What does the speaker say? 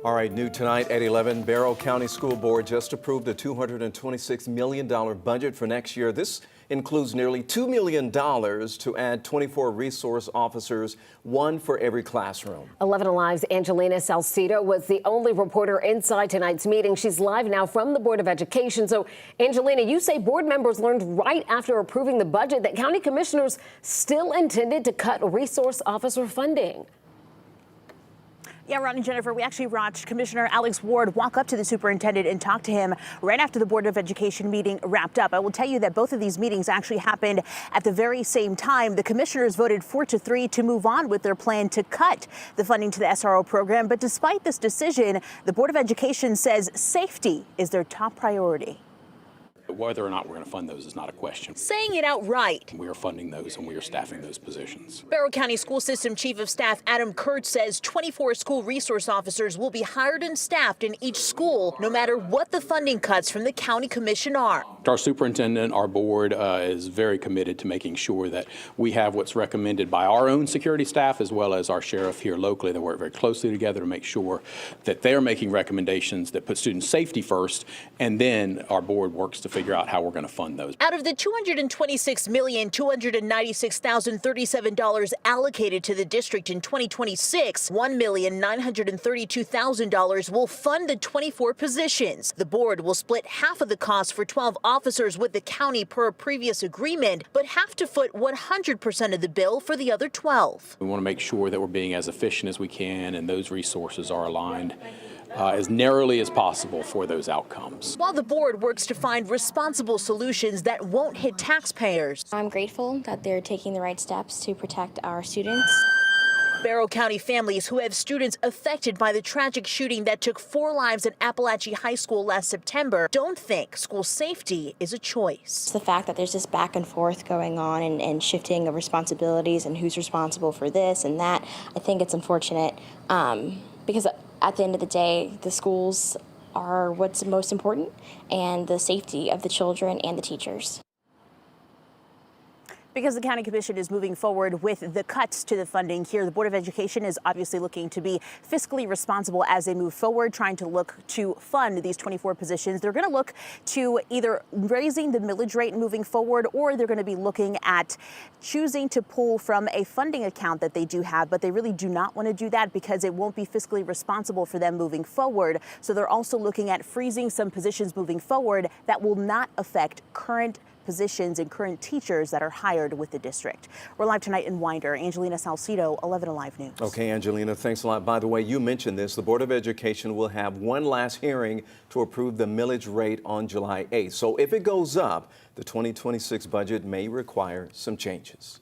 All right, new tonight at 11, Barrow County School Board just approved a $226 million budget for next year. This includes nearly $2 million to add 24 resource officers, one for every classroom. 11 Alive's Angelina Salcido was the only reporter inside tonight's meeting. She's live now from the Board of Education. So, Angelina, you say board members learned right after approving the budget that county commissioners still intended to cut resource officer funding. Yeah, Ron and Jennifer, we actually watched Commissioner Alex Ward walk up to the superintendent and talk to him right after the Board of Education meeting wrapped up. I will tell you that both of these meetings actually happened at the very same time. The commissioners voted 4-3 to move on with their plan to cut the funding to the SRO program. But despite this decision, the Board of Education says safety is their top priority. Whether or not we're going to fund those is not a question. Saying it outright. We are funding those and we are staffing those positions. Barrow County School System Chief of Staff Adam Kurtz says 24 school resource officers will be hired and staffed in each school, no matter what the funding cuts from the county commission are. Our superintendent, our board is very committed to making sure that we have what's recommended by our own security staff as well as our sheriff here locally. They work very closely together to make sure that they're making recommendations that put student safety first, and then our board works to figure out how we're going to fund those. Out of the $226,296,037 allocated to the district in 2026, $1,932,000 will fund the 24 positions. The board will split half of the cost for 12 officers with the county per a previous agreement, but have to foot 100% of the bill for the other 12. We want to make sure that we're being as efficient as we can and those resources are aligned as narrowly as possible for those outcomes. While the board works to find responsible solutions that won't hit taxpayers. I'm grateful that they're taking the right steps to protect our students. Barrow County families who have students affected by the tragic shooting that took 4 lives at Apalachee High School last September don't think school safety is a choice. It's the fact that there's this back and forth going on and shifting of responsibilities and who's responsible for this and that. I think it's unfortunate because at the end of the day, the schools are what's most important, and the safety of the children and the teachers. Because the county commission is moving forward with the cuts to the funding here, the Board of Education is obviously looking to be fiscally responsible as they move forward, trying to look to fund these 24 positions. They're going to look to either raising the millage rate moving forward, or they're going to be looking at choosing to pull from a funding account that they do have, but they really do not want to do that because it won't be fiscally responsible for them moving forward. So they're also looking at freezing some positions moving forward that will not affect current positions and current teachers that are hired with the district. We're live tonight in Winder. Angelina Salcido, 11 Alive News. Okay, Angelina, thanks a lot. By the way, you mentioned this. The Board of Education will have one last hearing to approve the millage rate on July 8th. So if it goes up, the 2026 budget may require some changes.